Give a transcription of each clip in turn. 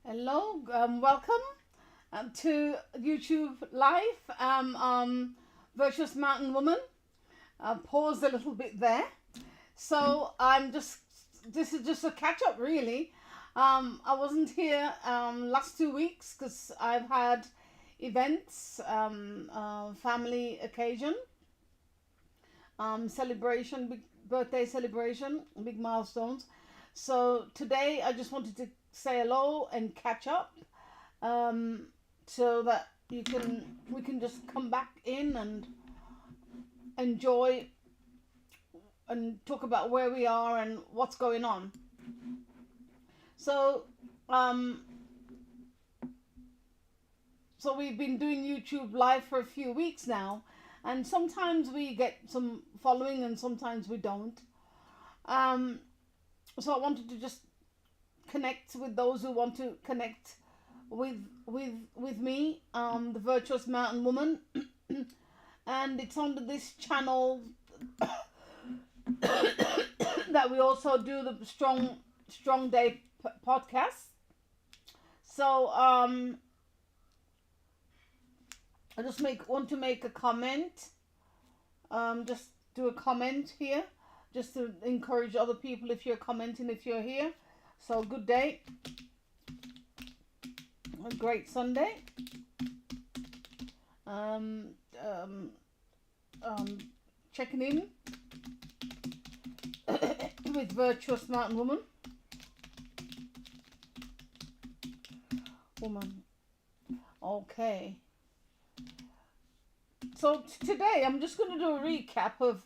Hello, welcome to YouTube Live. Virtuous Mountain Woman. Paused a little bit there. So this is just a catch up really. I wasn't here last 2 weeks because I've had events, family occasion, celebration, big birthday celebration, big milestones. So today I just wanted to say hello and catch up, so that we can just come back in and enjoy and talk about where we are and what's going on. So um, so we've been doing YouTube live for a few weeks now, and sometimes we get some following and sometimes we don't. Um, so I wanted to just connect with those who want to connect with me, the Virtuous Mountain Woman, and it's under this channel that we also do the Strong Day podcast. So I just want to make a comment. Just do a comment here, just to encourage other people if you're commenting, if you're here. So good day, a great Sunday. Um, um, Checking in with Virtuous Mountain Woman. Okay. So today I'm just going to do a recap of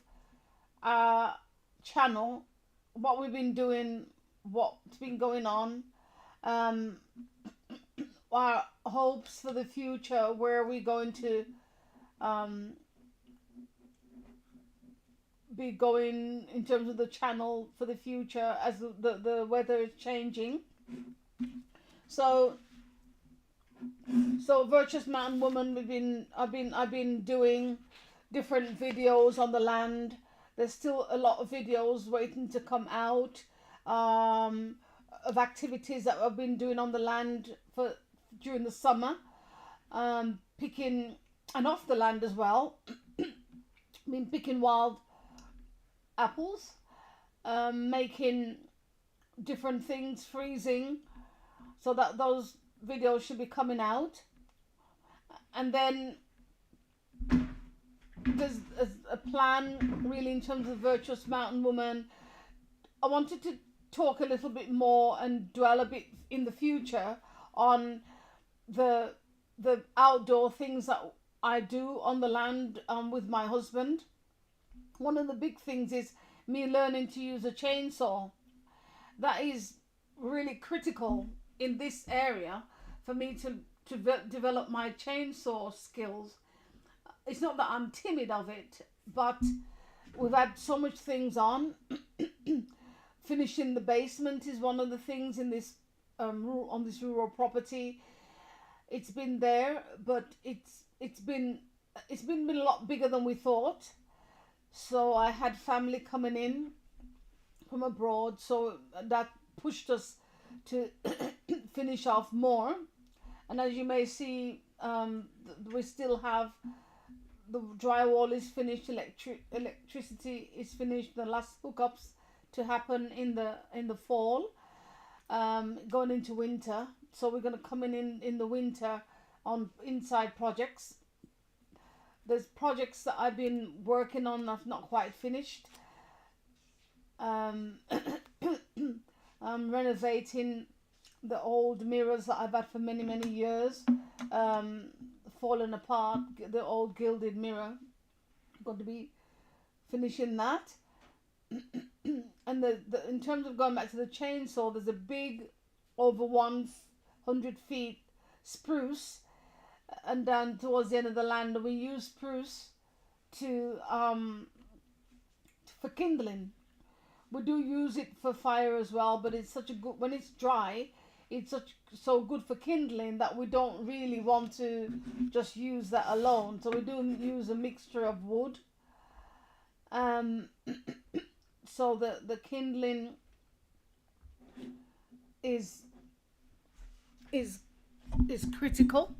our channel, what we've been doing, what's been going on, um, our hopes for the future, where we're going to um, be going in terms of the channel for the future as the weather is changing. So Virtuous Mountain Woman, I've been doing different videos on the land. There's still a lot of videos waiting to come out, of activities that I've been doing on the land for during the summer, picking and off the land as well. I mean, picking wild apples, making different things, freezing, so that those videos should be coming out. And then there's a plan really in terms of Virtuous Mountain Woman. I wanted to talk a little bit more and dwell a bit in the future on the outdoor things that I do on the land, with my husband. One of the big things is me learning to use a chainsaw. That is really critical in this area for me to develop my chainsaw skills. It's not that I'm timid of it, but we've had so much things on. Finishing the basement is one of the things in this, on this rural property. It's been there, but it's been a lot bigger than we thought. So I had family coming in from abroad, so that pushed us to finish off more. And as you may see, we still have the drywall is finished, electricity is finished. The last hookups to happen in the fall, going into winter. So we're going to come in the winter on inside projects. There's projects that I've been working on that's not quite finished. I'm renovating the old mirrors that I've had for many years, fallen apart. The old gilded mirror. I'm going to be finishing that. And in terms of going back to the chainsaw, there's a big, over 100 feet spruce, and down towards the end of the land, we use spruce to for kindling. We do use it for fire as well, but it's such a good, when it's dry, it's so good for kindling that we don't really want to just use that alone. So we do use a mixture of wood. So the kindling is is critical.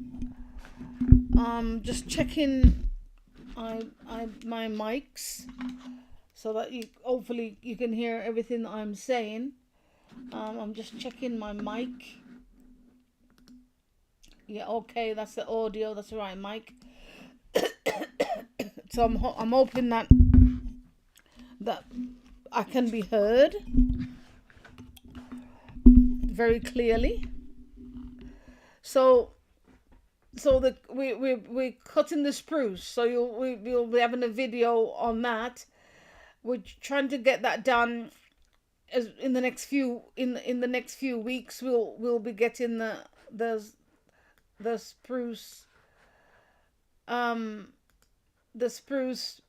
Just checking my mics so that you hopefully you can hear everything that I'm saying. I'm just checking my mic. Yeah, okay, that's the audio. That's the right mic. So I'm hoping that I can be heard very clearly. So we're cutting the spruce. So we'll be having a video on that. We're trying to get that done as in the next few in the next few weeks. We'll be getting the spruce the spruce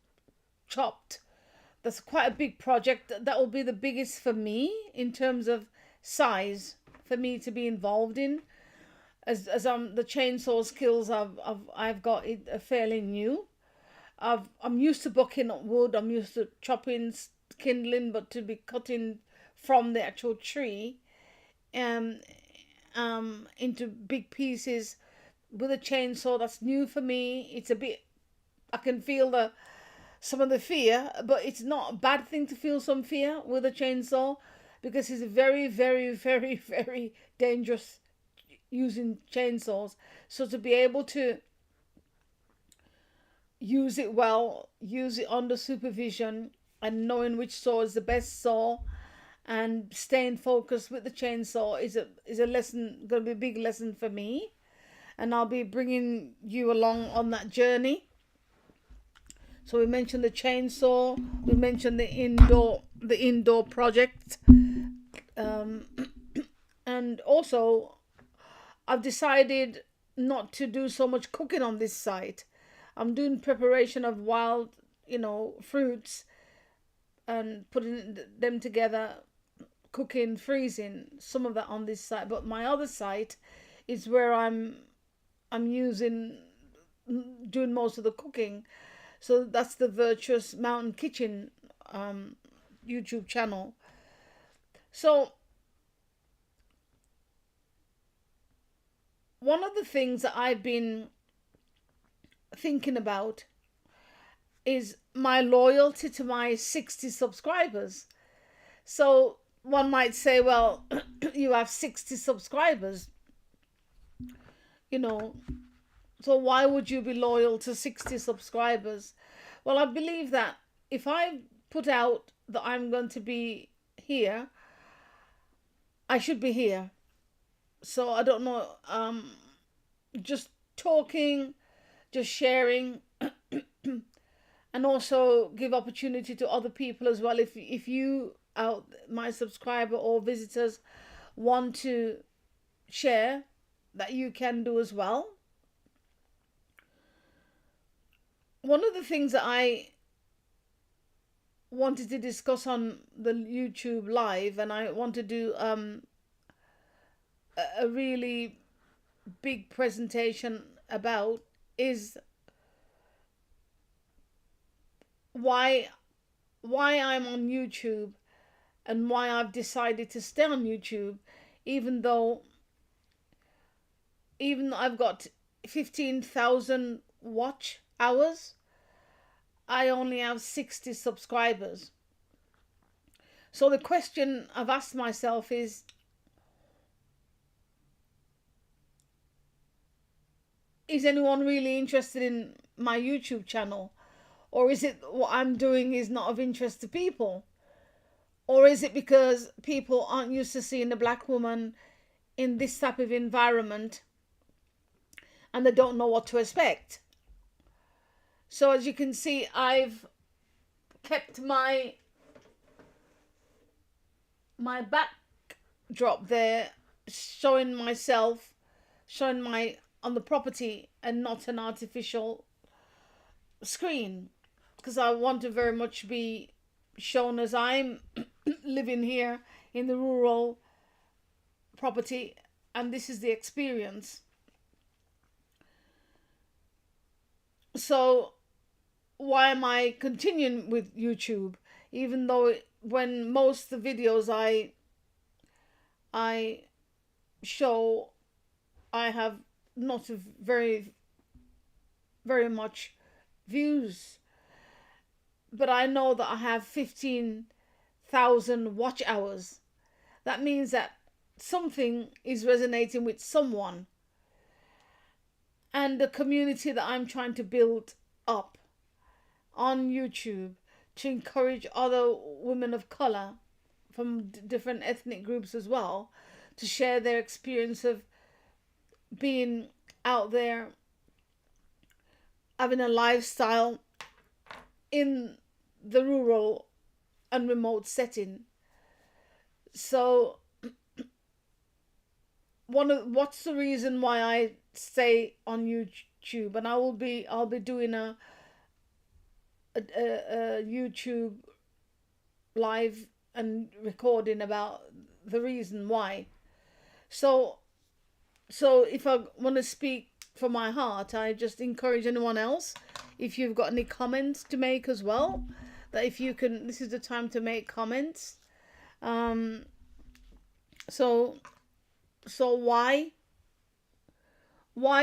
chopped. That's quite a big project. That will be the biggest for me in terms of size for me to be involved in, as the chainsaw skills I've got it are fairly new. I'm used to bucking up wood. I'm used to chopping, kindling, but to be cutting from the actual tree, um, into big pieces with a chainsaw, that's new for me. It's a bit. I can feel some of the fear, but it's not a bad thing to feel some fear with a chainsaw, because it's very, very, very, very dangerous using chainsaws. So to be able to use it well, use it under supervision, and knowing which saw is the best saw, and staying focused with the chainsaw is a lesson, going to be a big lesson for me, and I'll be bringing you along on that journey. So we mentioned the chainsaw, we mentioned the indoor project, and also I've decided not to do so much cooking on this site. I'm doing preparation of wild, fruits, and putting them together, cooking, freezing some of that on this site. But my other site is where I'm doing most of the cooking. So that's the Virtuous Mountain Kitchen YouTube channel. So one of the things that I've been thinking about is my loyalty to my 60 subscribers. So one might say, well, you have 60 subscribers, so why would you be loyal to 60 subscribers? Well, I believe that if I put out that I'm going to be here, I should be here. So I don't know, just talking, just sharing, and also give opportunity to other people as well. If you, my subscriber or visitors, want to share, that you can do as well. One of the things that I wanted to discuss on the YouTube live, and I want to do a really big presentation about, is why I'm on YouTube and why I've decided to stay on YouTube, even though I've got 15,000 watch hours, I only have 60 subscribers. So the question I've asked myself is anyone really interested in my YouTube channel? Or is it what I'm doing is not of interest to people? Or is it because people aren't used to seeing a black woman in this type of environment and they don't know what to expect? So as you can see, I've kept my backdrop there, showing myself, showing my on the property, and not an artificial screen, because I want to very much be shown as I'm living here in the rural property, and this is the experience. So why am I continuing with YouTube, even though when most of the videos I show I have not very, very much views, but I know that I have 15,000 watch hours. That means that something is resonating with someone, and the community that I'm trying to build up on YouTube to encourage other women of color from different ethnic groups as well to share their experience of being out there, having a lifestyle in the rural and remote setting. So what's the reason why I stay on YouTube, and I'll be doing a YouTube live and recording about the reason why. So if I want to speak from my heart, I just encourage anyone else, if you've got any comments to make as well, that if you can, this is the time to make comments. So why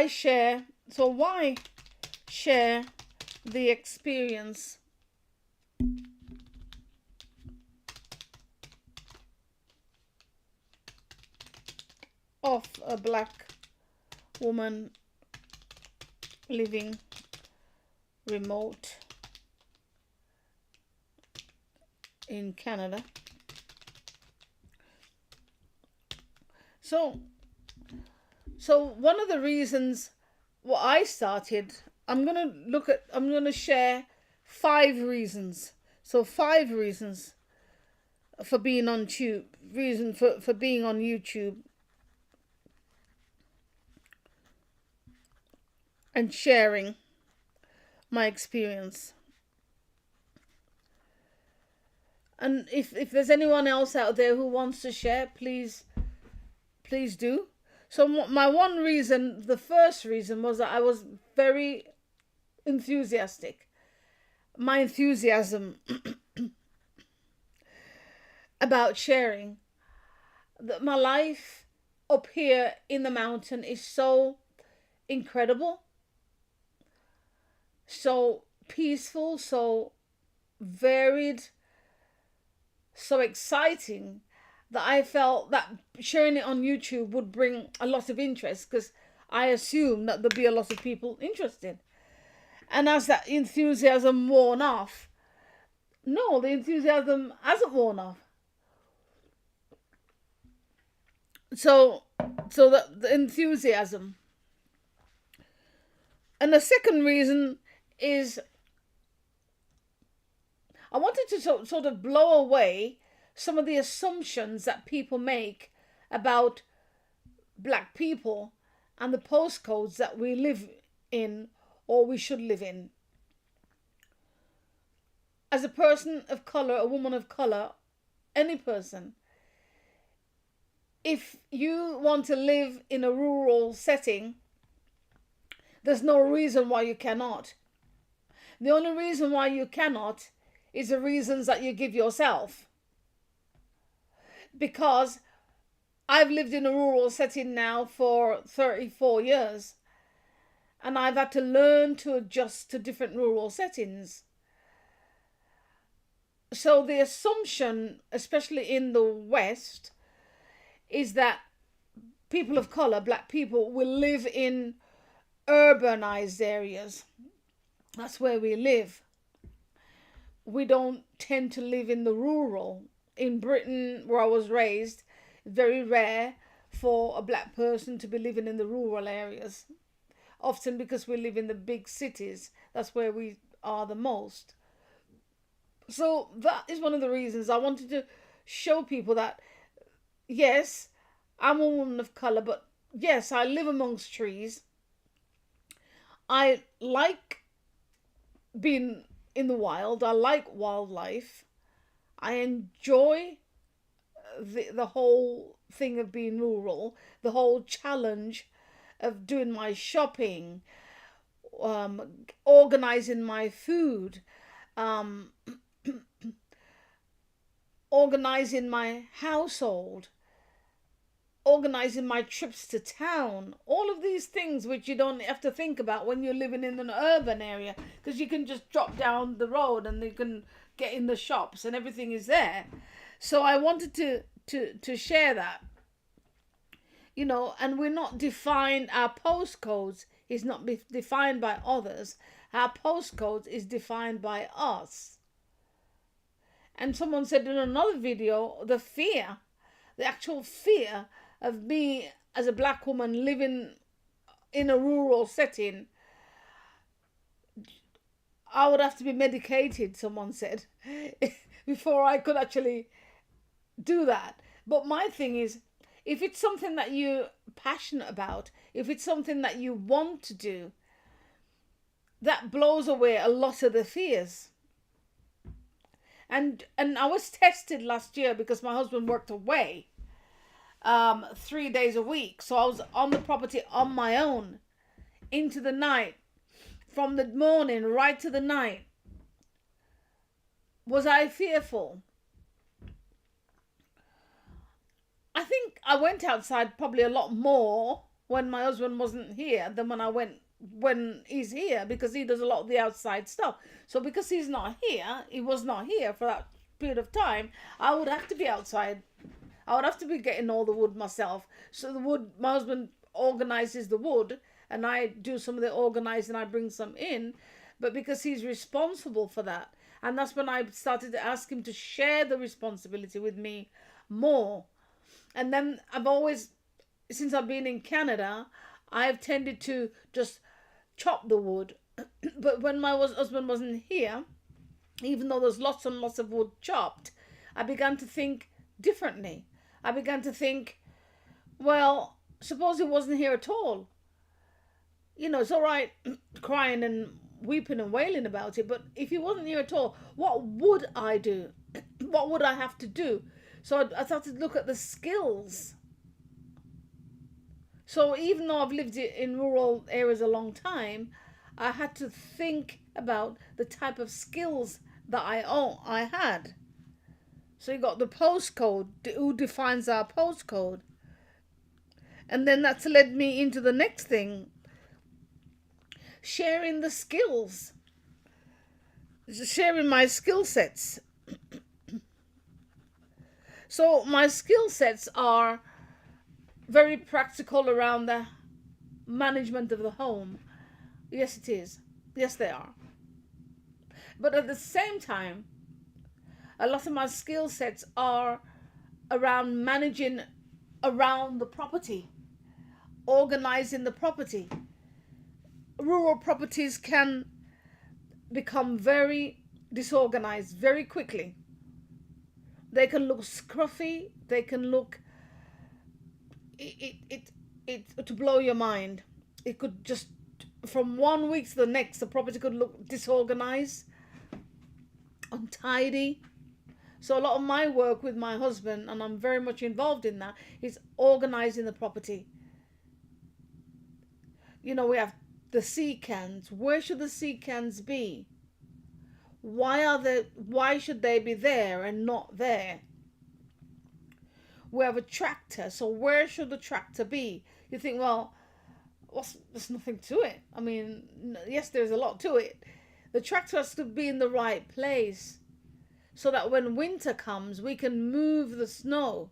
share? So why share the experience of a black woman living remote in Canada? So one of the reasons what I started, I'm gonna share 5 reasons. So 5 reasons for being on YouTube, reason for being on YouTube and sharing my experience. And if there's anyone else out there who wants to share, please do. So my one reason, the first reason, was that I was very enthusiastic. My enthusiasm about sharing that my life up here in the mountain is so incredible, so peaceful, so varied, so exciting, that I felt that sharing it on YouTube would bring a lot of interest, because I assumed that there'd be a lot of people interested. And as that enthusiasm worn off, no, the enthusiasm hasn't worn off. So the enthusiasm. And the second reason is I wanted to sort of blow away some of the assumptions that people make about black people and the postcodes that we live in or we should live in. As a person of color, a woman of color, any person, if you want to live in a rural setting, there's no reason why you cannot. The only reason why you cannot is the reasons that you give yourself. Because I've lived in a rural setting now for 34 years, and I've had to learn to adjust to different rural settings. So the assumption, especially in the West, is that people of color, black people, will live in urbanized areas. That's where we live. We don't tend to live in the rural. In Britain, where I was raised, it's very rare for a black person to be living in the rural areas. Often because we live in the big cities, that's where we are the most. So that is one of the reasons I wanted to show people that, yes, I'm a woman of color, but yes, I live amongst trees. I like being in the wild. I like wildlife. I enjoy the whole thing of being rural, the whole challenge of doing my shopping, organizing my food, organizing my household, organizing my trips to town, all of these things which you don't have to think about when you're living in an urban area, because you can just drop down the road and you can get in the shops and everything is there. So I wanted to share that, and we're not defined, our postcodes is not defined by others. Our postcodes is defined by us. And someone said in another video, the actual fear of me as a black woman living in a rural setting, I would have to be medicated, someone said, before I could actually do that. But my thing is, if it's something that you're passionate about, if it's something that you want to do, that blows away a lot of the fears. And I was tested last year because my husband worked away 3 days a week. So I was on the property on my own into the night, from the morning right to the night. Was I fearful? I think I went outside probably a lot more when my husband wasn't here than when he's here, because he does a lot of the outside stuff. So because he was not here for that period of time, I would have to be outside. I would have to be getting all the wood myself. So the wood, my husband organizes the wood and I do some of the organizing, I bring some in. But because he's responsible for that, and that's when I started to ask him to share the responsibility with me more. And then since I've been in Canada, I've tended to just chop the wood. But when my husband wasn't here, even though there's lots and lots of wood chopped, I began to think differently. I began to think, well, suppose he wasn't here at all. It's all right crying and weeping and wailing about it, but if he wasn't here at all, what would I do? What would I have to do? So I started to look at the skills. So even though I've lived in rural areas a long time, I had to think about the type of skills that I had. So you got the postcode, who defines our postcode. And then that's led me into the next thing, sharing the skills, sharing my skill sets. So my skill sets are very practical around the management of the home. Yes, it is. Yes, they are. But at the same time, a lot of my skill sets are around managing around the property, organizing the property. Rural properties can become very disorganized very quickly. They can look scruffy. They can look to blow your mind. It could just, from 1 week to the next, the property could look disorganized, untidy. So a lot of my work with my husband, and I'm very much involved in that, is organizing the property. We have the sea cans. Where should the sea cans be? Why should they be there and not there? We have a tractor, so where should the tractor be? You think, well, there's nothing to it. I mean, yes, there's a lot to it. The tractor has to be in the right place so that when winter comes, we can move the snow.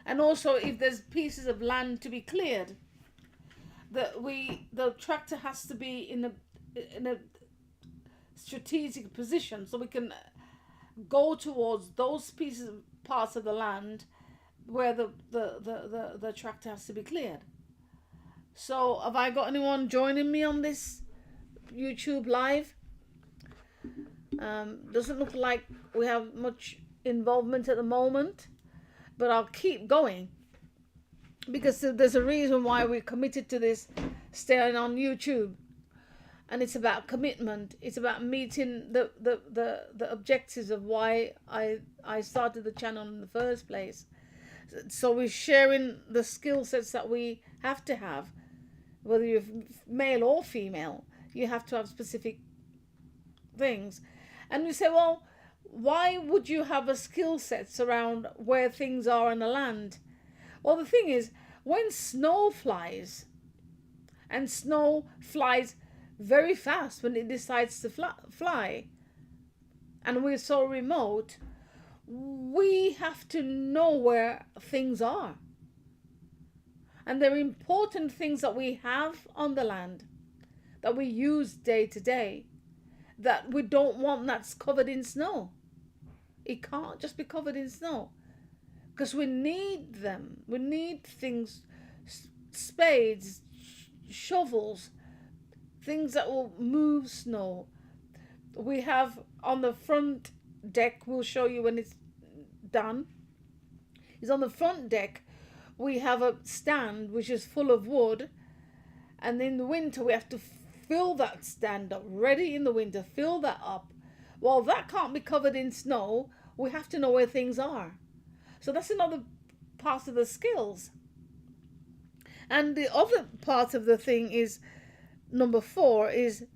And also, if there's pieces of land to be cleared, the tractor has to be in a strategic position so we can go towards those parts of the land where the tractor has to be cleared. So have I got anyone joining me on this YouTube live? Doesn't look like we have much involvement at the moment, but I'll keep going because there's a reason why we're committed to this staying on YouTube. And it's about commitment. It's about meeting the objectives of why I started the channel in the first place. So we're sharing the skill sets that we have to have. Whether you're male or female, you have to have specific things. And we say, well, why would you have a skill sets around where things are in the land? Well, the thing is, when snow flies, and snow flies very fast when it decides to fly, and we're so remote, we have to know where things are. And they're important things that we have on the land that we use day to day that we don't want that's covered in snow. It can't just be covered in snow because we need them. We need things, spades, shovels, things that will move snow. We have on the front deck, we'll show you when it's done, is on the front deck we have a stand which is full of wood, and in the winter we have to fill that stand up, ready in the winter, fill that up. Well, that can't be covered in snow. We have to know where things are. So that's another part of the skills. And the other part of the thing is, number 4 is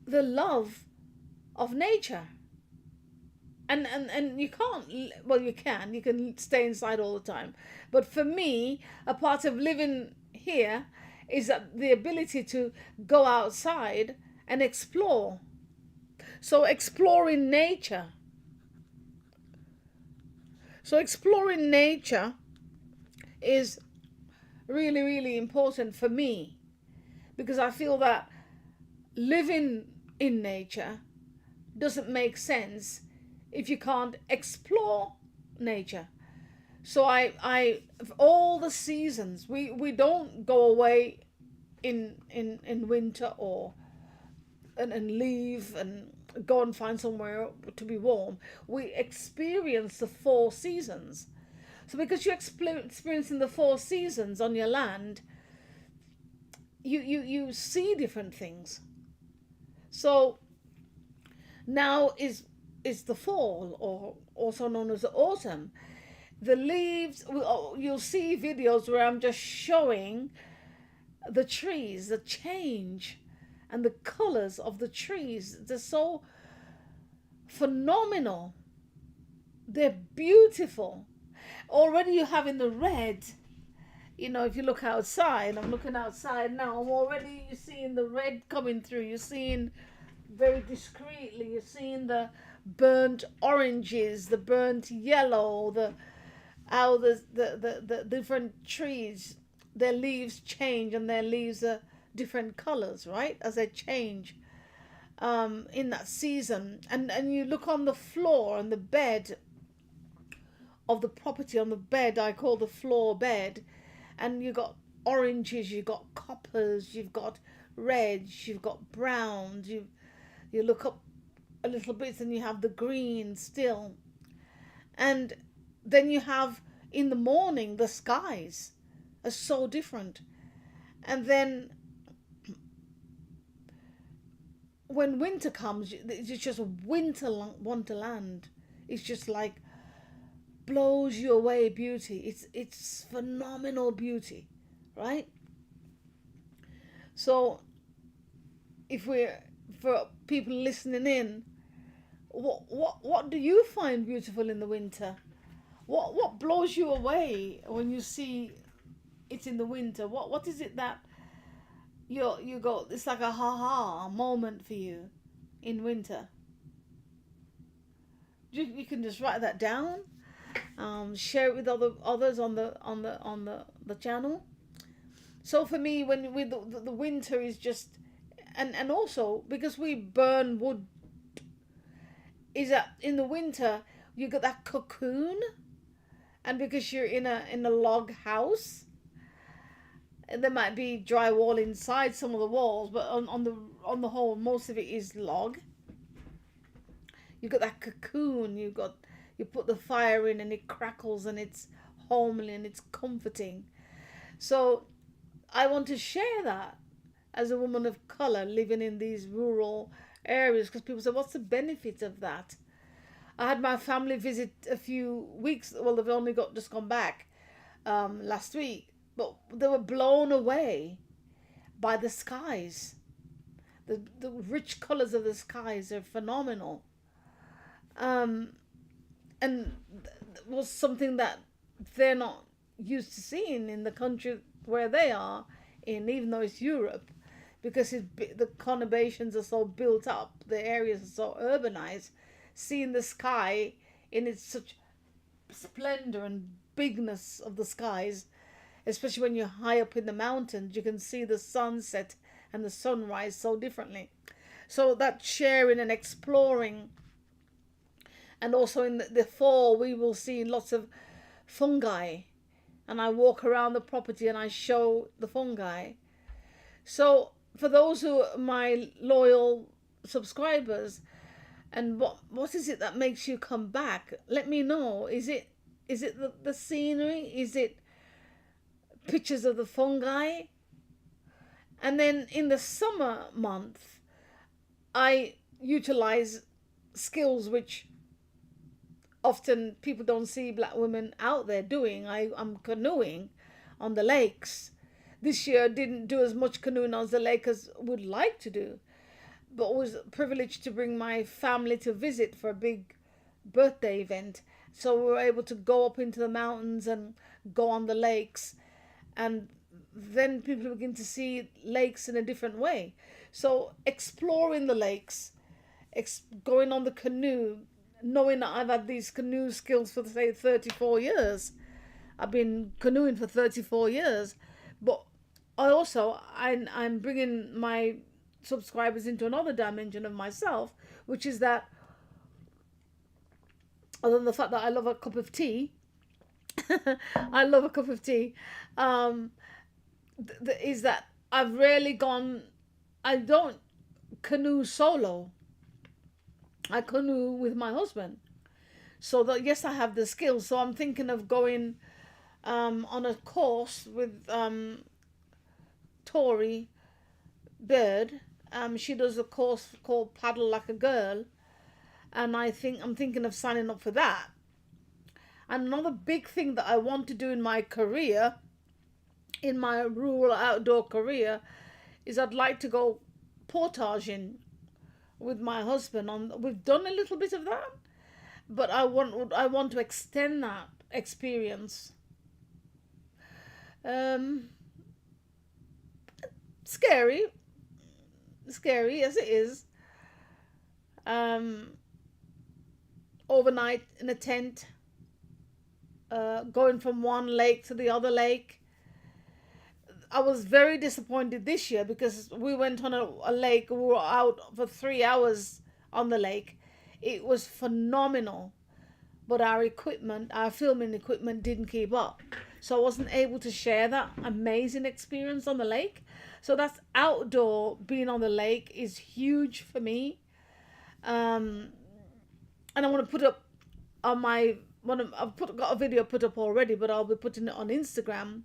the love of nature. And you can't, well, you can stay inside all the time. But for me, a part of living here is that the ability to go outside and explore. So exploring nature. So exploring nature is really, really important for me, because I feel that living in nature doesn't make sense if you can't explore nature. So I all the seasons, we don't go away in winter or and leave and go and find somewhere to be warm. We experience the 4 seasons. So because you're experiencing the 4 seasons on your land, you see different things. So now is the fall, or also known as the autumn. The leaves, you'll see videos where I'm just showing the trees, the change and the colors of the trees. They're so phenomenal. They're beautiful. Already you have in the red, if you look outside, I'm looking outside now, I'm already seeing the red coming through. You're seeing very discreetly, you're seeing the burnt oranges, the burnt yellow, how the different trees, their leaves change, and their leaves are different colors, right, as they change in that season. And you look on the floor and the bed of the property, on the bed I call the floor bed, and you got oranges, you've got coppers, you've got reds, you've got browns, you look up a little bit and you have the green still. And then you have in the morning the skies are so different. And then when winter comes, it's just wonderland. It's just like blows you away beauty. It's phenomenal beauty, right? So for people listening in, what do you find beautiful in the winter? What blows you away when you see it in the winter? What is it that you go, it's like a ha moment for you in winter? You can just write that down, share it with others on the channel. So for me, when the winter is just, and also because we burn wood, is that in the winter you get that cocoon, and because you're in a log house, and there might be drywall inside some of the walls, but on the whole, most of it is log. You got that cocoon. You put the fire in, and it crackles, and it's homely, and it's comforting. So I want to share that as a woman of color living in these rural areas, because people say, what's the benefit of that? I had my family visit a few weeks, well, they've only just gone back last week, but they were blown away by the skies. The rich colors of the skies are phenomenal. And was something that they're not used to seeing in the country where they are in, even though it's Europe, because the conurbations are so built up, the areas are so urbanized. Seeing the sky in its such splendor and bigness of the skies, especially when you're high up in the mountains, you can see the sunset and the sunrise so differently. So that sharing and exploring, and also in the fall we will see lots of fungi, and I walk around the property and I show the fungi. So for those who are my loyal subscribers, and what is it that makes you come back? Let me know. Is it the scenery? Is it pictures of the fungi? And then in the summer month, I utilize skills which often people don't see black women out there doing. I'm canoeing on the lakes. This year I didn't do as much canoeing on the lake as I would like to do, but was privileged to bring my family to visit for a big birthday event. So we were able to go up into the mountains and go on the lakes, and then people begin to see lakes in a different way. So exploring the lakes, going on the canoe, knowing that I've had these canoe skills for say 34 years. I've been canoeing for 34 years, but I'm bringing my subscribers into another dimension of myself, which is that other than the fact that I love a cup of tea, I love a cup of tea, um, is that I've rarely gone, I don't canoe solo. I canoe with my husband. So that yes, I have the skills. So I'm thinking of going on a course with Tori Bird. She does a course called Paddle Like a Girl, and I'm thinking of signing up for that. And another big thing that I want to do in my career, in my rural outdoor career, is I'd like to go portaging with my husband. We've done a little bit of that, but I want to extend that experience. Um, scary, scary as it is. Um, Overnight in a tent, going from one lake to the other lake. I was very disappointed this year because we went on a lake. We were out for 3 hours on the lake. It was phenomenal, but our filming equipment didn't keep up. So I wasn't able to share that amazing experience on the lake. So that's outdoor. Being on the lake is huge for me. Um, and I want to put up on my got a video put up already, but I'll be putting it on Instagram.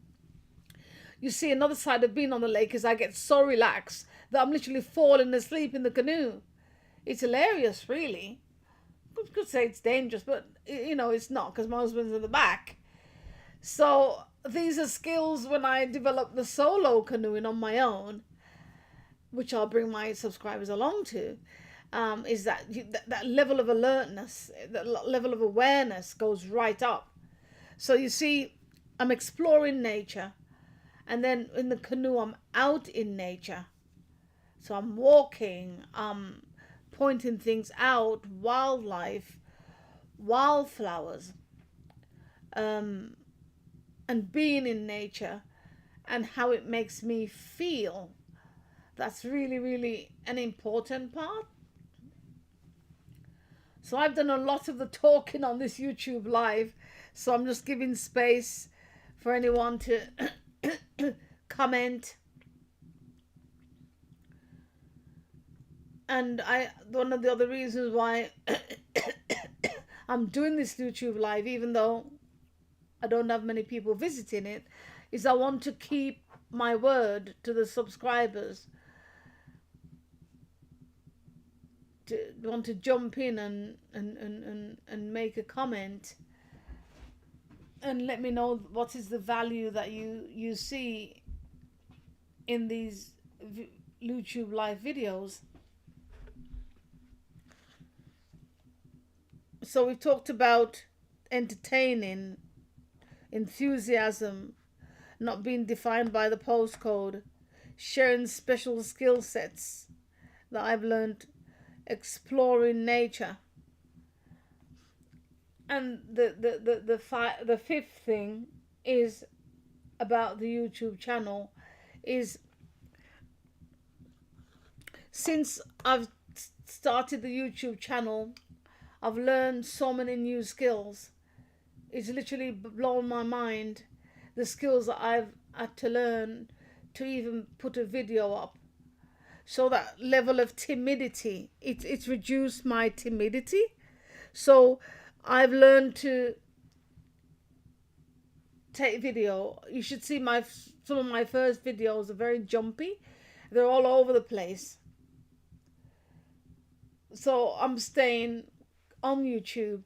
You see, another side of being on the lake is I get so relaxed that I'm literally falling asleep in the canoe. It's hilarious, really. I could say it's dangerous, but it's not because my husband's in the back. So these are skills when I develop the solo canoeing on my own, which I'll bring my subscribers along to. Is that level of alertness, that level of awareness goes right up. So you see, I'm exploring nature, and then in the canoe I'm out in nature. So I'm walking, pointing things out, wildlife, wildflowers, and being in nature and how it makes me feel. That's really, really an important part. So I've done a lot of the talking on this YouTube live, so I'm just giving space for anyone to comment. And one of the other reasons why I'm doing this YouTube live, even though I don't have many people visiting it, is I want to keep my word to the subscribers. Want to jump in and make a comment and let me know what is the value that you see in these YouTube live videos. So we've talked about entertaining enthusiasm, not being defined by the postcode, sharing special skill sets that I've learned, exploring nature. And the fifth thing is about the YouTube channel is, since I've started the YouTube channel, I've learned so many new skills. It's literally blown my mind, the skills that I've had to learn to even put a video up. So that level of timidity, it's reduced my timidity. So I've learned to take video. You should see some of my first videos are very jumpy. They're all over the place. So I'm staying on YouTube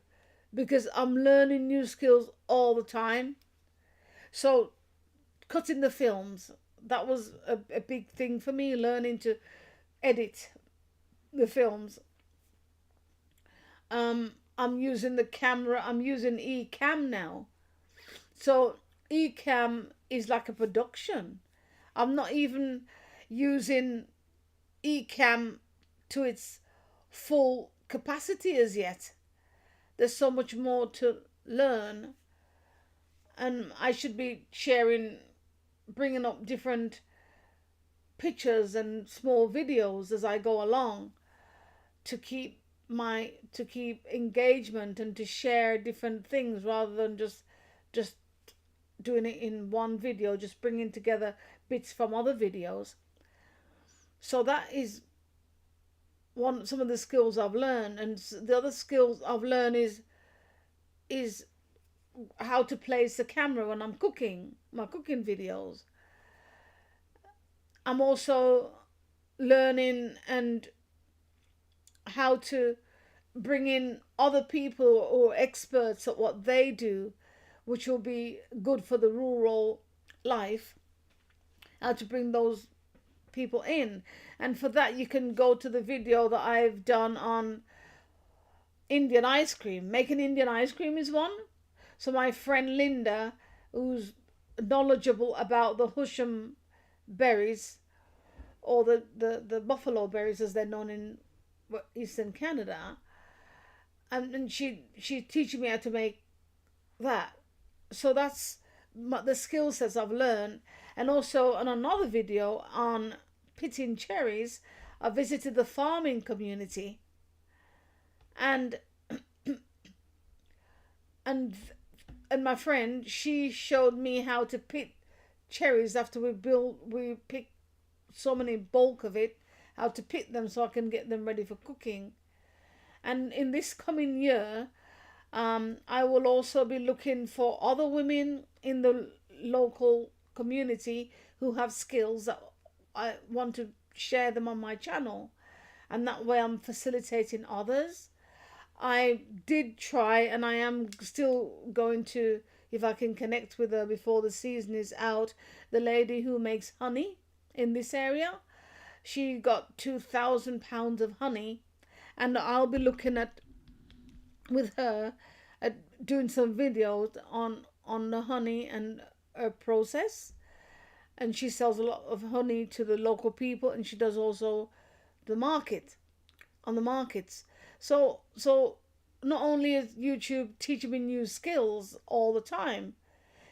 because I'm learning new skills all the time. So cutting the films, that was a big thing for me, learning to edit the films. I'm using the camera, I'm using Ecamm now. So Ecamm is like a production. I'm not even using Ecamm to its full capacity as yet. There's so much more to learn, and I should be sharing, bringing up different pictures and small videos as I go along to keep engagement and to share different things rather than just doing it in one video, just bringing together bits from other videos. So that is some of the skills I've learned. And the other skills I've learned is how to place the camera when I'm cooking my cooking videos. I'm also learning and how to bring in other people or experts at what they do, which will be good for the rural life, how to bring those people in. And for that, you can go to the video that I've done on Indian ice cream. Making Indian ice cream is one. So my friend Linda, who's knowledgeable about the Husham berries, or the buffalo berries as they're known in Eastern Canada, and she teaching me how to make that. So that's the skill sets I've learned. And also on another video on pitting cherries, I visited the farming community, and and my friend, she showed me how to pit cherries after we picked so many bulk of it, how to pit them so I can get them ready for cooking. And in this coming year, I will also be looking for other women in the local community who have skills that I want to share them on my channel, and that way I'm facilitating others. I did try, and I am still going to, if I can connect with her before the season is out, the lady who makes honey in this area. She got 2,000 pounds of honey, and I'll be looking at with her at doing some videos on the honey and her process. And she sells a lot of honey to the local people, and she does also the market, on the markets. So not only is YouTube teaching me new skills all the time,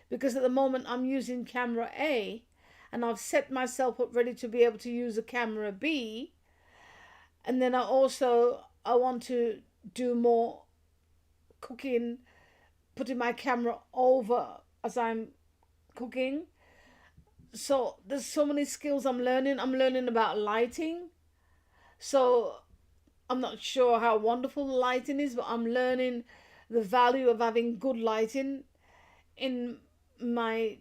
because at the moment I'm using camera A, and I've set myself up ready to be able to use a camera B. And then I want to do more cooking, putting my camera over as I'm cooking. So there's so many skills I'm learning. I'm learning about lighting. So I'm not sure how wonderful the lighting is, but I'm learning the value of having good lighting in my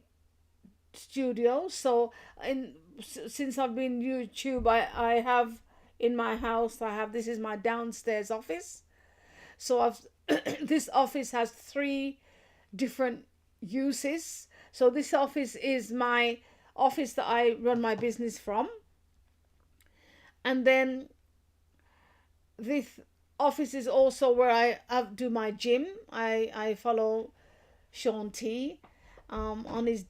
studio. So since I've been YouTube, I have in my house, this is my downstairs office. So this office has 3 different uses. So this office is my office that I run my business from. And then this office is also where I do my gym. I follow Shaun T. on his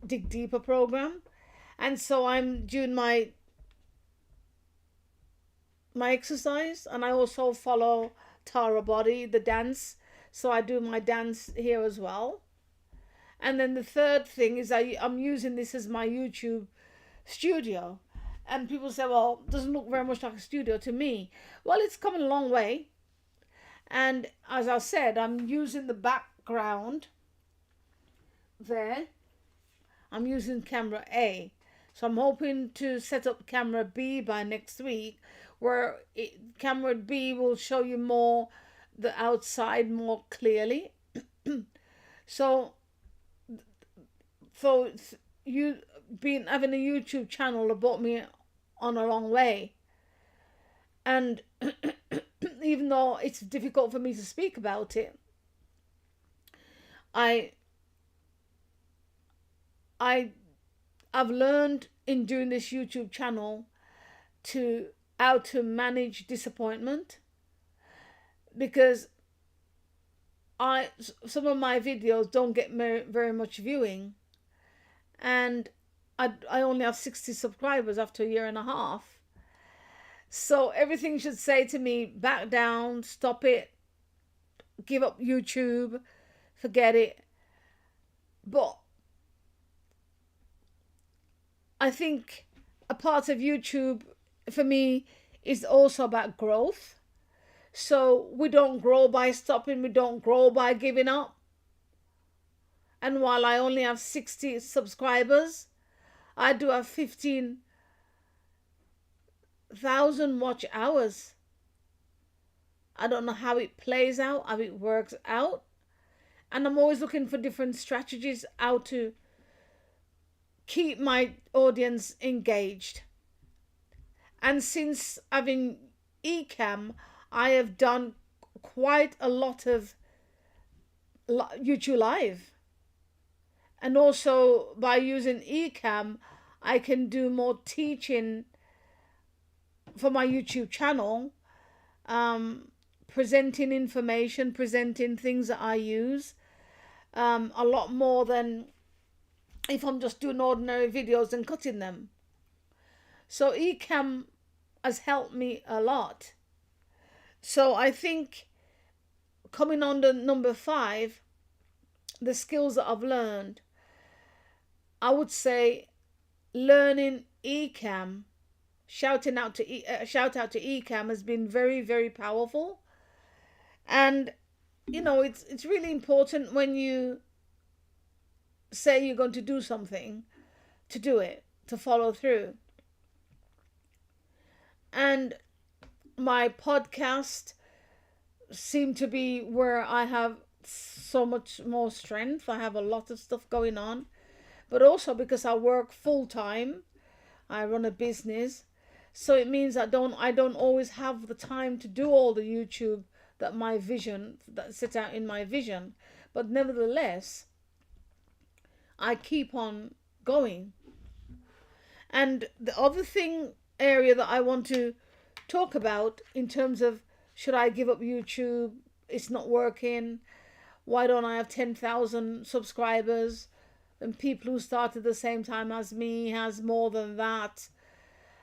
Dig Deeper program. And so I'm doing my exercise, and I also follow Tara Body, the dance. So I do my dance here as well. And then the third thing is I'm using this as my YouTube studio. And people say, well, it doesn't look very much like a studio to me. Well, it's come a long way. And as I said, I'm using the background there. I'm using camera A. So I'm hoping to set up camera B by next week, where camera B will show you more the outside more clearly. So you having a YouTube channel brought me on a long way. And even though it's difficult for me to speak about it, I've learned in doing this YouTube channel how to manage disappointment, because some of my videos don't get very much viewing, and I only have 60 subscribers after a year and a half. So everything should say to me, back down, stop it, give up YouTube, forget it. But I think a part of YouTube for me is also about growth. So we don't grow by stopping, we don't grow by giving up. And while I only have 60 subscribers, I do have 15,000 watch hours. I don't know how it plays out, how it works out. And I'm always looking for different strategies how to keep my audience engaged. And since having Ecamm, I have done quite a lot of YouTube Live. And also by using Ecamm, I can do more teaching for my YouTube channel, presenting information, presenting things that I use, a lot more than if I'm just doing ordinary videos and cutting them. So Ecamm has helped me a lot. So I think coming on to number 5, the skills that I've learned, I would say learning Ecamm, shout out to Ecamm has been very, very powerful. And you know, it's really important when you say you're going to do something, to do it, to follow through. And my podcast seemed to be where I have so much more strength. I have a lot of stuff going on, but also because I work full time, I run a business, so it means I don't always have the time to do all the YouTube that set out in my vision. But nevertheless, I keep on going. And the other area that I want to talk about in terms of, should I give up YouTube? It's not working. Why don't I have 10,000 subscribers? And people who started the same time as me has more than that.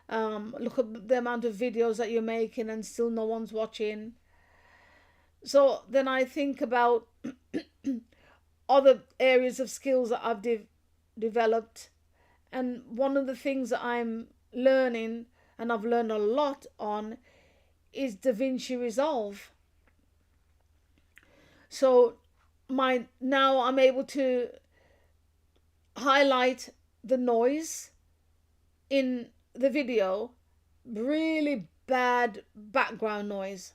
Look at the amount of videos that you're making and still no one's watching. So then I think about other areas of skills that I've developed. And one of the things that I'm learning, and I've learned a lot on, is DaVinci Resolve. So now I'm able to highlight the noise in the video, really bad background noise.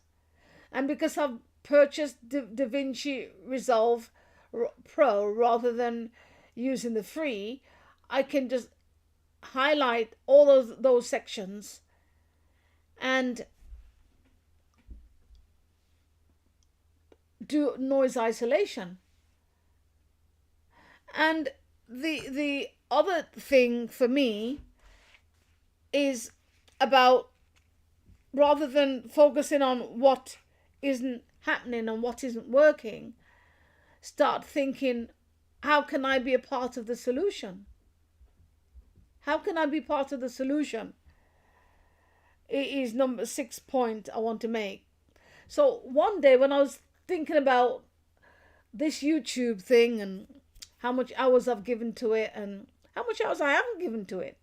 And because I've purchased DaVinci Resolve Pro rather than using the free, I can just highlight all those sections and do noise isolation. And the other thing for me is about, rather than focusing on what isn't happening and what isn't working, start thinking, how can I be a part of the solution? How can I be part of the solution? It is number 6 point I want to make. So one day when I was thinking about this YouTube thing and how much hours I've given to it and how much hours I haven't given to it,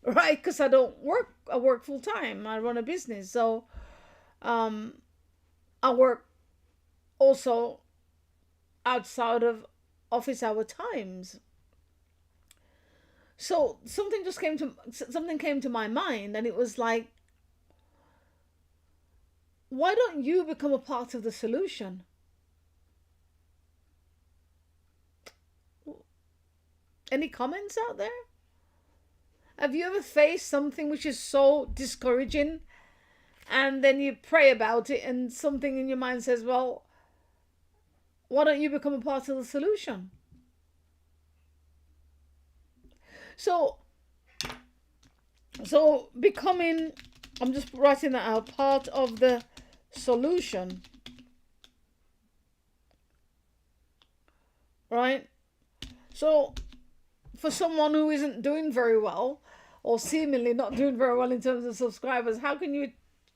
right? Because I don't work, I work full time. I run a business, so um, I work also outside of office hour times. So something came to my mind, and it was like, why don't you become a part of the solution? Any comments out there? Have you ever faced something which is so discouraging, and then you pray about it, and something in your mind says, well, why don't you become a part of the solution? So becoming, I'm just writing that out, part of the solution, right? So for someone who isn't doing very well, or seemingly not doing very well in terms of subscribers, how can you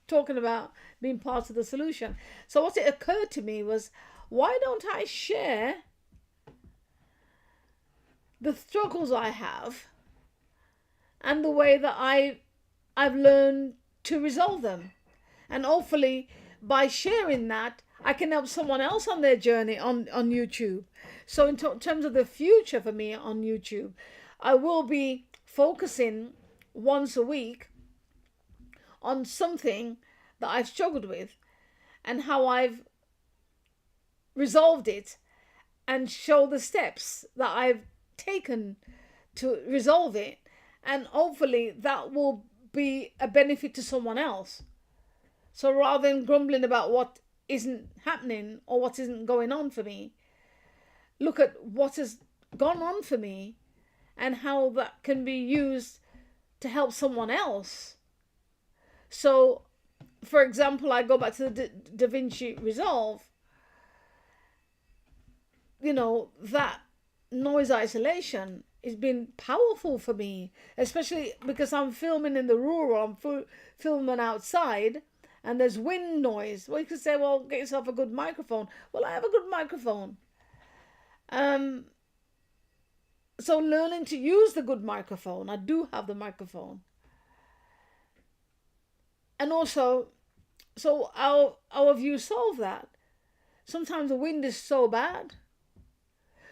talking about being part of the solution? So what it occurred to me was, why don't I share the struggles I have and the way that I've learned to resolve them? And hopefully by sharing that, I can help someone else on their journey on YouTube. So in terms of the future for me on YouTube, I will be focusing once a week on something that I've struggled with and how I've resolved it, and show the steps that I've taken to resolve it. And hopefully that will be a benefit to someone else. So rather than grumbling about what isn't happening or what isn't going on for me, look at what has gone on for me and how that can be used to help someone else. So, for example, I go back to the DaVinci Resolve. You know, that noise isolation has been powerful for me, especially because I'm filming in the rural, I'm filming outside, and there's wind noise. Well, you could say, well, get yourself a good microphone. Well, I have a good microphone. So learning to use the good microphone. I do have the microphone. And also, so how have you solved that? Sometimes the wind is so bad.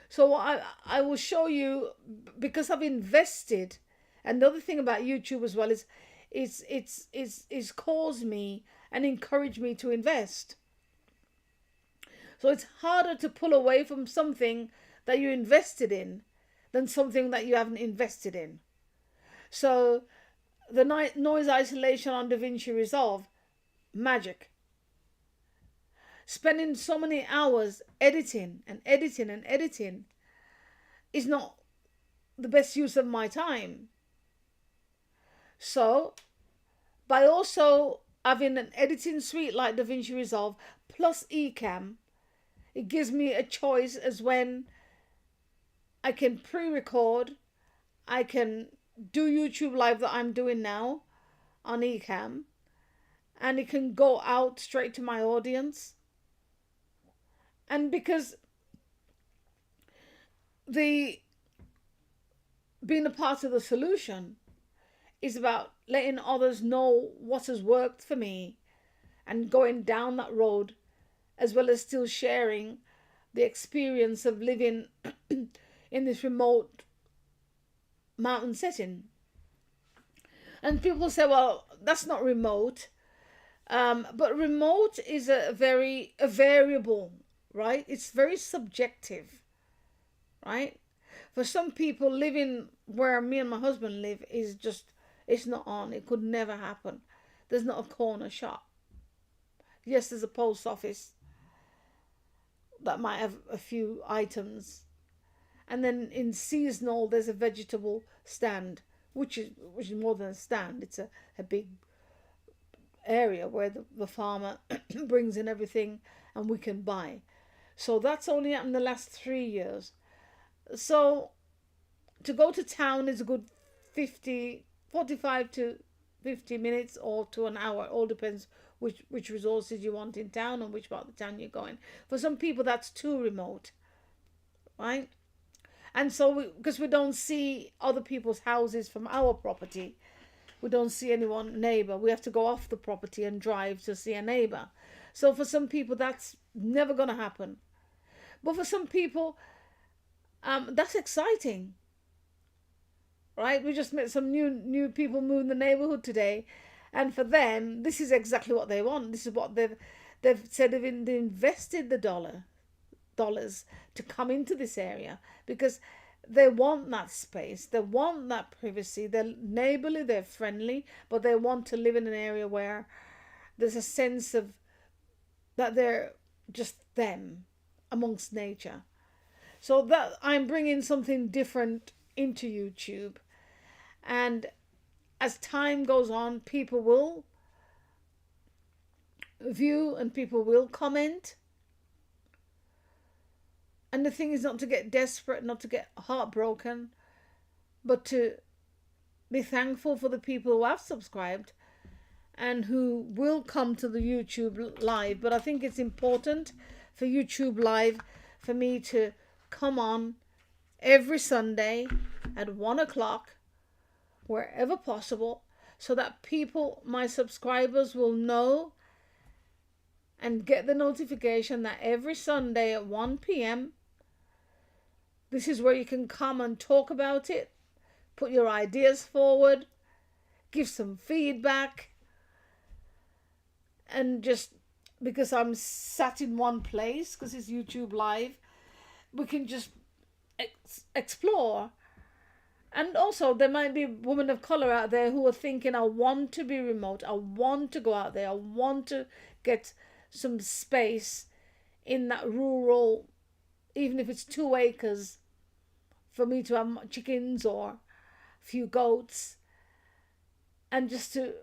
So I will show you, because I've invested. And the other thing about YouTube as well is it's caused me and encouraged me to invest. So it's harder to pull away from something that you invested in than something that you haven't invested in. So the noise isolation on DaVinci Resolve, magic. Spending so many hours editing and editing and editing is not the best use of my time. So by also having an editing suite like DaVinci Resolve plus Ecamm, it gives me a choice as when I can pre-record, I can do YouTube Live that I'm doing now on Ecamm, and it can go out straight to my audience. And because being a part of the solution is about letting others know what has worked for me and going down that road, as well as still sharing the experience of living in this remote mountain setting. And people say, well, that's not remote. But remote is a variable, right? It's very subjective, right? For some people, living where me and my husband live is just, it's not on. It could never happen. There's not a corner shop. Yes, there's a post office that might have a few items. And then in seasonal, there's a vegetable stand, which is more than a stand. It's a big area where the farmer brings in everything and we can buy. So that's only happened the last 3 years. So to go to town is a good 45 to 50 minutes or to an hour. All depends which resources you want in town and which part of the town you're going. For some people, that's too remote, right? And so, because we don't see other people's houses from our property, we don't see anyone neighbor. We have to go off the property and drive to see a neighbor. So for some people, that's never going to happen. But for some people, that's exciting, right? We just met some new people move in the neighborhood today, and for them, this is exactly what they want. This is what they've said they've invested the dollars to come into this area because they want that space, they want that privacy. They're neighborly, they're friendly, but they want to live in an area where there's a sense of that they're just them amongst nature. So that I'm bringing something different into YouTube, and as time goes on, people will view and people will comment. And the thing is not to get desperate, not to get heartbroken, but to be thankful for the people who have subscribed and who will come to the YouTube live. But I think it's important for YouTube live for me to come on every Sunday at 1 o'clock, wherever possible, so that people, my subscribers, will know and get the notification that every Sunday at 1 p.m. this is where you can come and talk about it, put your ideas forward, give some feedback, and just because I'm sat in one place, because it's YouTube Live, we can just explore. And also, there might be women of color out there who are thinking, I want to be remote, I want to go out there, I want to get some space in that rural, even if it's 2 acres, for me to have chickens or a few goats and just to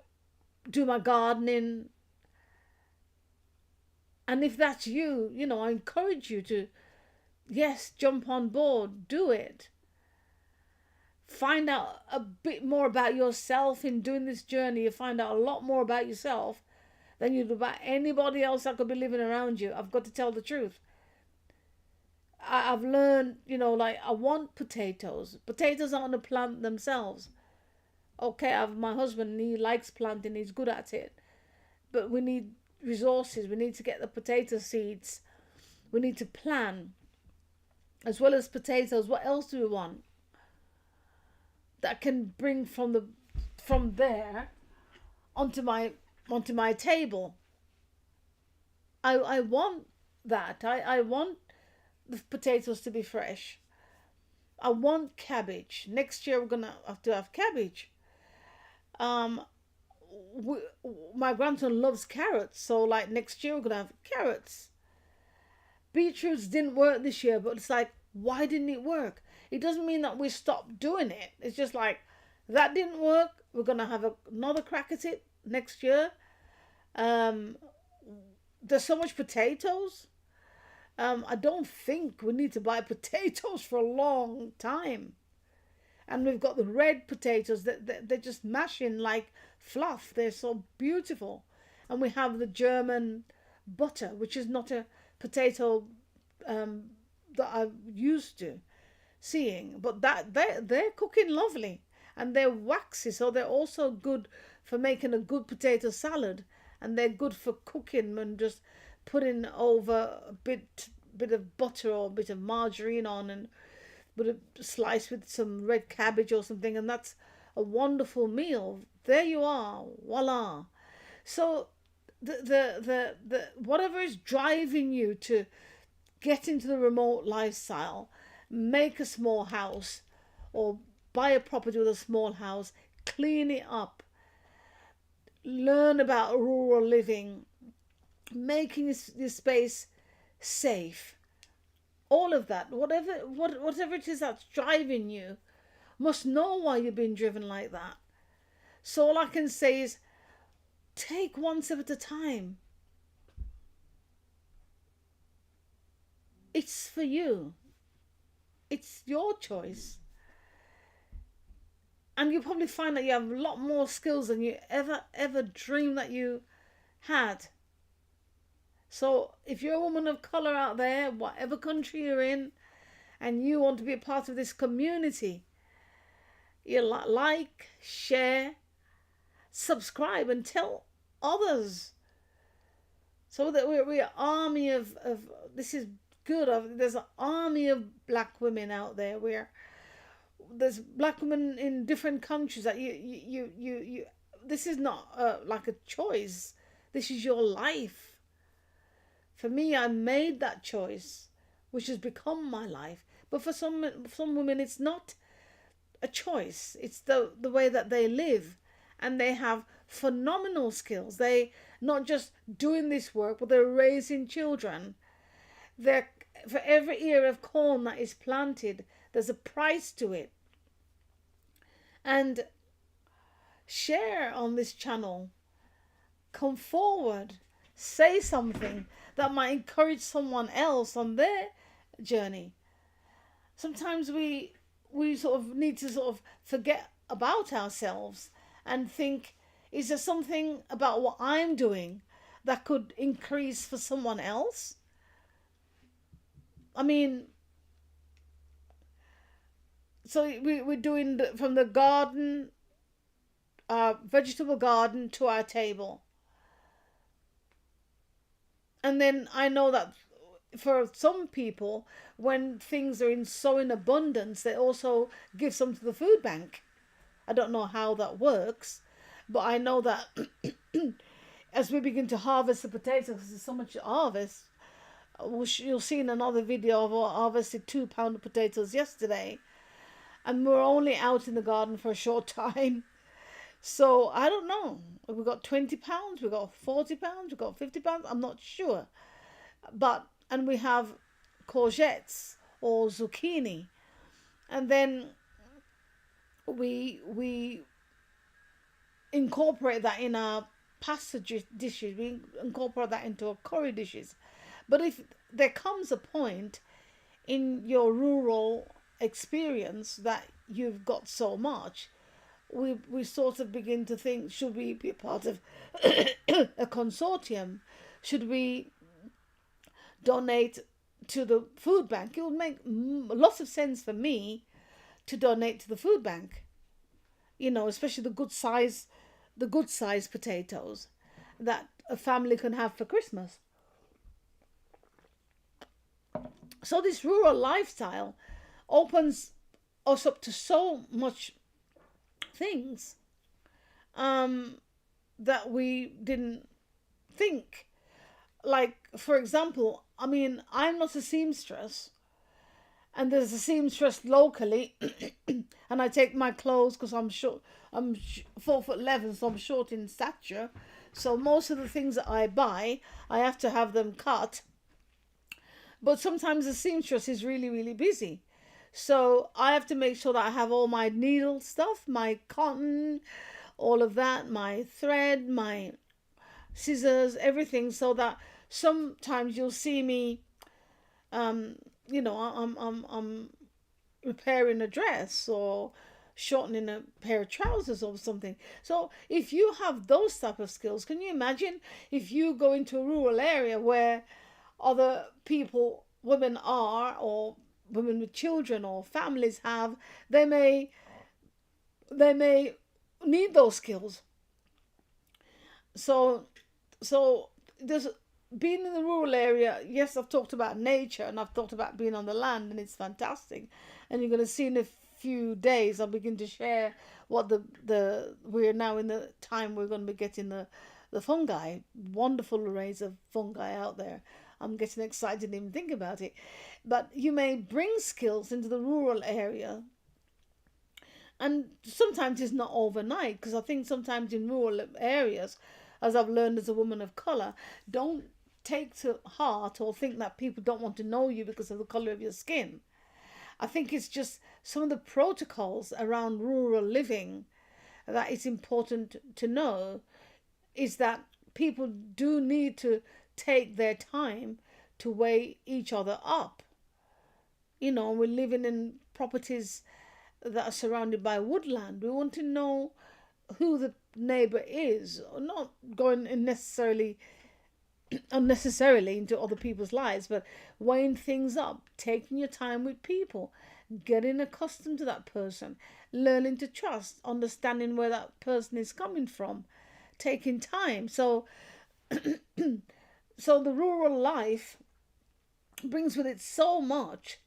do my gardening. And if that's you, I encourage you to, yes, jump on board, do it. Find out a bit more about yourself in doing this journey. You find out a lot more about yourself than you do about anybody else that could be living around you. I've got to tell the truth. I've learned, I want potatoes. Potatoes aren't a plant themselves. Okay, I have my husband and he likes planting, he's good at it. But we need resources. We need to get the potato seeds. We need to plan. As well as potatoes, what else do we want that can bring from there onto my table? I want that. I want the potatoes to be fresh. I want cabbage. Next year we're gonna have to have cabbage. Um, my grandson loves carrots, so like next year we're gonna have carrots. Beetroots didn't work this year, but it's like, why didn't it work? It doesn't mean that we stopped doing it. It's just like, that didn't work. We're gonna have another crack at it next year. There's so much potatoes. I don't think we need to buy potatoes for a long time. And we've got the red potatoes that they're just mashing like fluff. They're so beautiful. And we have the German butter, which is not a potato that I'm used to seeing, but that they're cooking lovely, and they're waxy, so they're also good for making a good potato salad, and they're good for cooking and just putting over a bit of butter or a bit of margarine on, and with a slice with some red cabbage or something, and that's a wonderful meal. There you are, voila. So the whatever is driving you to get into the remote lifestyle, make a small house or buy a property with a small house, clean it up, learn about rural living, making this space safe. All of that, whatever it is that's driving you, must know why you're being driven like that. So all I can say is, take one step at a time. It's for you. It's your choice. And you probably find that you have a lot more skills than you ever dreamed that you had. So if you're a woman of color out there, whatever country you're in, and you want to be a part of this community, you like, share, subscribe, and tell others, so that we're an army of this is good. There's an army of black women out there where there's black women in different countries that you this is not like a choice. This is your life. For me, I made that choice, which has become my life. But for some women, it's not a choice. It's the way that they live, and they have phenomenal skills. They not just doing this work, but they're raising children. They're, for every ear of corn that is planted, there's a price to it. And share on this channel. Come forward. Say something that might encourage someone else on their journey. Sometimes we sort of need to sort of forget about ourselves and think, is there something about what I'm doing that could increase for someone else? I mean, so we're doing from the garden, vegetable garden, to our table. And then I know that for some people, when things are so in abundance, they also give some to the food bank. I don't know how that works, but I know that as we begin to harvest the potatoes, there's so much to harvest. You'll see in another video of I harvested 2 pounds of potatoes yesterday, and we're only out in the garden for a short time. So I don't know. We got 20 pounds, we got 40 pounds, we got 50 pounds. I'm not sure. And we have courgettes or zucchini. And then we incorporate that in our pasta dishes. We incorporate that into our curry dishes. But if there comes a point in your rural experience that you've got so much, we sort of begin to think, should we be a part of a consortium? Should we donate to the food bank? It would make lots of sense for me to donate to the food bank. You know, especially the good size potatoes that a family can have for Christmas. So this rural lifestyle opens us up to so much things that we didn't think. Like, for example, I mean, I'm not a seamstress, and there's a seamstress locally, and I take my clothes because I'm short. I'm 4'11", so I'm short in stature. So most of the things that I buy, I have to have them cut. But sometimes the seamstress is really, really busy. So I have to make sure that I have all my needle stuff, my cotton, all of that, my thread, my scissors, everything, so that sometimes you'll see me, you know, I'm repairing a dress or shortening a pair of trousers or something. So if you have those type of skills, can you imagine if you go into a rural area where other people, women are, or women with children or families have, they may need those skills. So there's being in the rural area. Yes, I've talked about nature and I've talked about being on the land, and it's fantastic. And you're going to see in a few days I'll begin to share what we're now in the time we're going to be getting the fungi, wonderful arrays of fungi out there. I'm getting excited even think about it. But you may bring skills into the rural area, and sometimes it's not overnight, because I think sometimes in rural areas, as I've learned as a woman of colour, don't take to heart or think that people don't want to know you because of the colour of your skin. I think it's just some of the protocols around rural living that it's important to know, is that people do need to take their time to weigh each other up. we're living in properties that are surrounded by woodland. We want to know who the neighbor is, not going in necessarily unnecessarily into other people's lives, but weighing things up, taking your time with people, getting accustomed to that person, learning to trust, understanding where that person is coming from, taking time. So the rural life brings with it so much,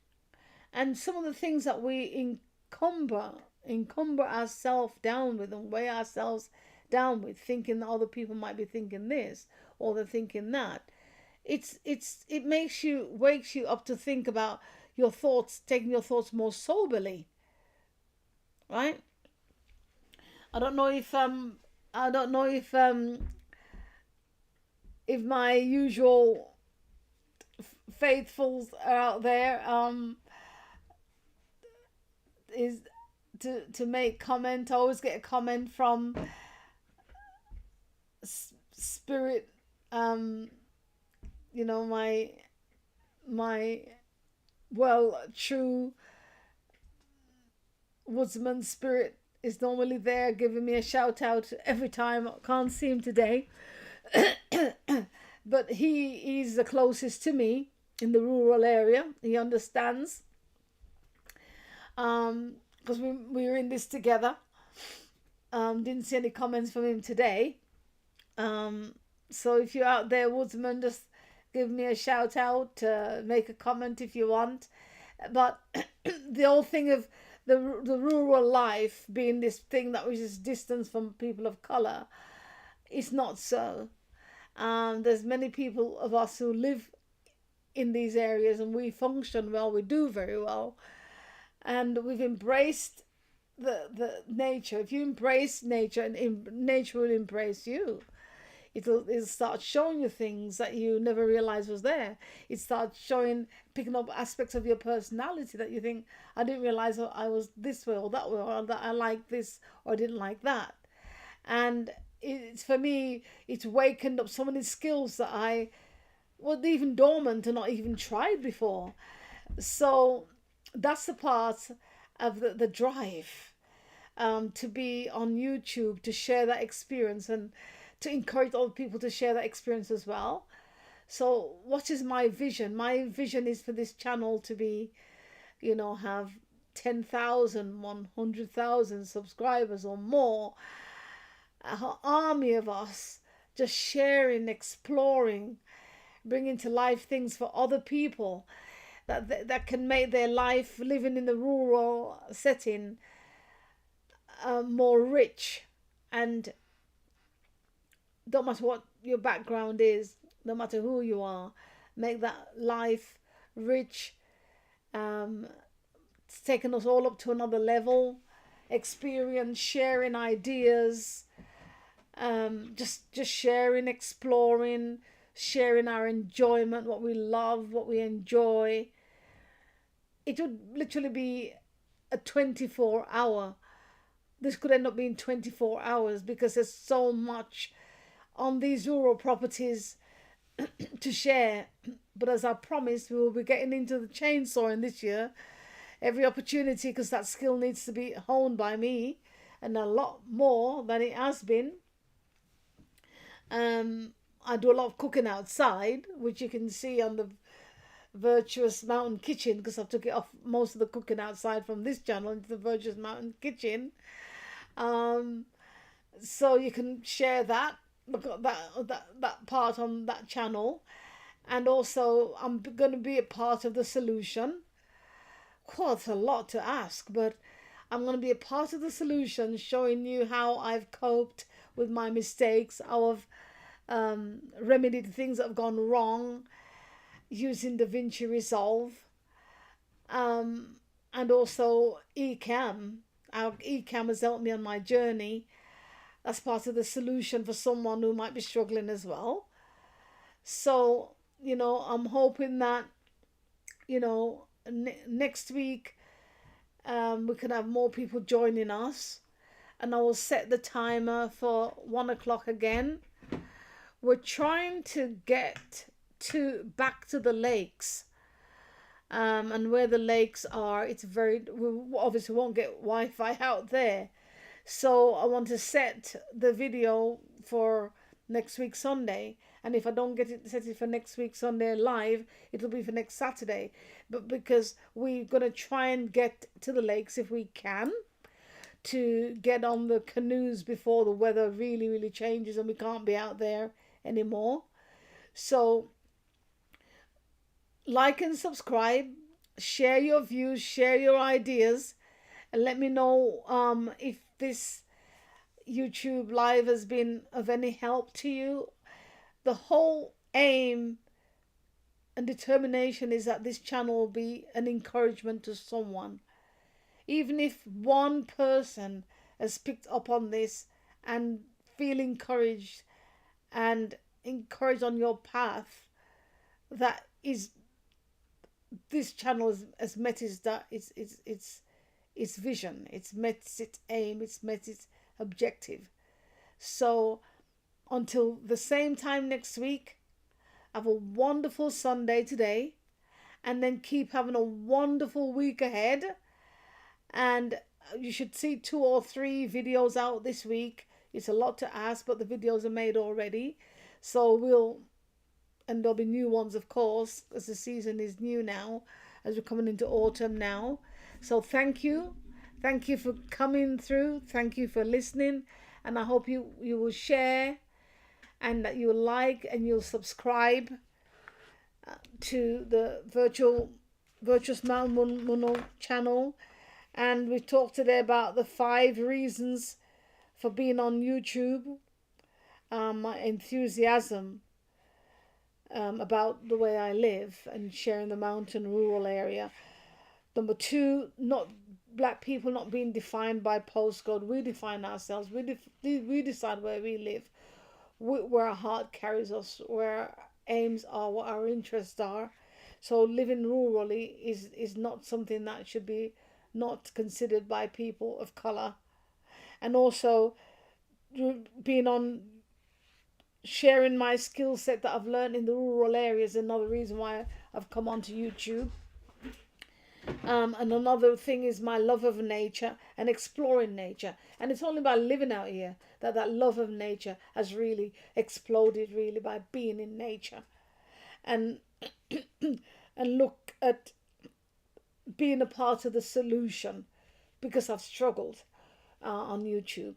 and some of the things that we encumber ourselves down with and weigh ourselves down with, thinking that other people might be thinking this or they're thinking that. It wakes you up to think about your thoughts, taking your thoughts more soberly, right? I don't know if if my usual faithfuls are out there, is to make comment. I always get a comment from spirit, my well, true woodsman spirit is normally there giving me a shout out every time. I can't see him today. But he is the closest to me in the rural area. He understands, because we were in this together. Didn't see any comments from him today. So if you're out there, woodsman, just give me a shout out, make a comment if you want. But the whole thing of the rural life being this thing that was just distance from people of color, it's not so. There's many people of us who live in these areas, and we function well, we do very well, and we've embraced the nature. If you embrace nature, and nature will embrace you. It'll start showing you things that you never realized was there. It starts picking up aspects of your personality that you think, I didn't realize I was this way or that way, or that I like this or didn't like that. And it's, for me, it's wakened up so many skills that I was even dormant and not even tried before. So that's the part of the drive, to be on YouTube, to share that experience, and to encourage other people to share that experience as well. So what is my vision? My vision is for this channel to be, have 10,000, 100,000 subscribers or more. An army of us just sharing, exploring, bringing to life things for other people that can make their life living in the rural setting more rich. And don't matter what your background is, no matter who you are, make that life rich. It's taken us all up to another level. Experience, sharing ideas, just sharing, exploring, sharing our enjoyment, what we love, what we enjoy. It would literally be a 24-hour. This could end up being 24 hours because there's so much on these rural properties to share. But as I promised, we will be getting into the chainsawing this year. Every opportunity, because that skill needs to be honed by me, and a lot more than it has been. I do a lot of cooking outside, which you can see on the Virtuous Mountain Kitchen, because I took it off most of the cooking outside from this channel into the Virtuous Mountain Kitchen. So you can share that. Look at that part on that channel. And also, I'm going to be a part of the solution. Well, it's a lot to ask, but I'm going to be a part of the solution, showing you how I've coped with my mistakes, how I've remedied things that have gone wrong using DaVinci Resolve. And also Ecamm. How Ecamm has helped me on my journey. That's part of the solution for someone who might be struggling as well. So, I'm hoping that, next week we can have more people joining us, and I will set the timer for 1 o'clock again. We're trying to get back to the lakes. And where the lakes are, it's very, we obviously won't get Wi-Fi out there. So I want to set the video for next week Sunday, and if I don't get it set it for next week Sunday live, it'll be for next Saturday. But because we're gonna try and get to the lakes if we can, to get on the canoes before the weather really, really changes and we can't be out there anymore. So like and subscribe, share your views, share your ideas, and let me know if this YouTube live has been of any help to you. The whole aim and determination is that this channel will be an encouragement to someone. Even if one person has picked up on this and feel encouraged and encouraged on your path, that is, this channel has met its vision, it's met its aim, it's met its objective. So until the same time next week, have a wonderful Sunday today, and then keep having a wonderful week ahead. And you should see 2 or 3 videos out this week. It's a lot to ask, but the videos are made already. So and there'll be new ones, of course, as the season is new now, as we're coming into autumn now. So thank you. Thank you for coming through. Thank you for listening. And I hope you will share, and that you'll like and you'll subscribe to the Virtuous Mountain Woman channel. And we talked today about the 5 reasons for being on YouTube. My enthusiasm about the way I live and sharing the mountain rural area. Number 2, not black people not being defined by postcode. We define ourselves. We decide where we live, where our heart carries us, where our aims are, what our interests are. So living rurally is not something that should be not considered by people of color. And also being on, sharing my skill set that I've learned in the rural areas, another reason why I've come onto YouTube. And another thing is my love of nature and exploring nature. And it's only by living out here that that love of nature has really exploded, really, by being in nature. And and look at being a part of the solution, because I've struggled on YouTube.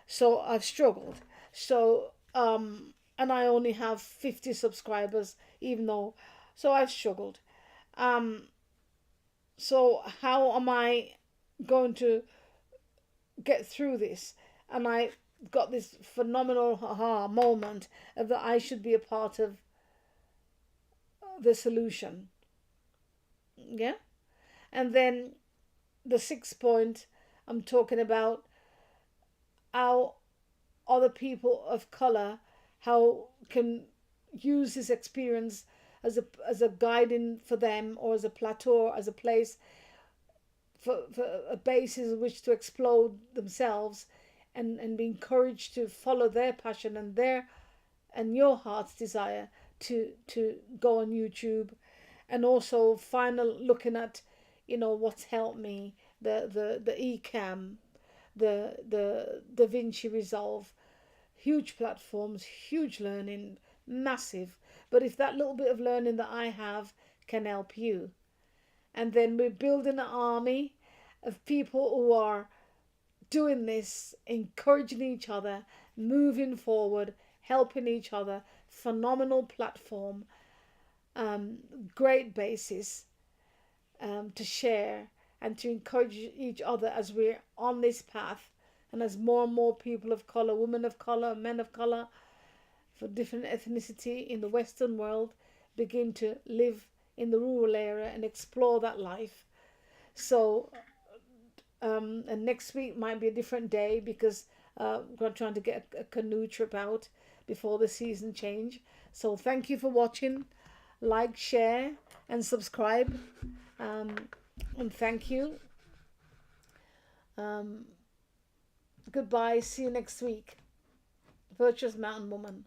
So I've struggled. So and I only have 50 subscribers, even though, so I've struggled. So how am I going to get through this? And I got this phenomenal moment of that I should be a part of the solution. Yeah. And then the 6th point, I'm talking about how other people of color, how can use this experience as a guiding for them, or as a plateau, as a place for a basis in which to explode themselves, and be encouraged to follow their passion and your heart's desire to go on YouTube. And also looking at, what's helped me, the Ecamm, the DaVinci Resolve, huge platforms, huge learning, massive. But if that little bit of learning that I have can help you, and then we're building an army of people who are doing this, encouraging each other, moving forward, helping each other. Phenomenal platform, great basis to share and to encourage each other as we're on this path, and as more and more people of color, women of color, men of color, for different ethnicity in the Western world, begin to live in the rural area and explore that life. So and next week might be a different day, because we're trying to get a canoe trip out before the season change. So thank you for watching. Like, share and subscribe, and thank you. Goodbye, see you next week. Virtuous Mountain Woman.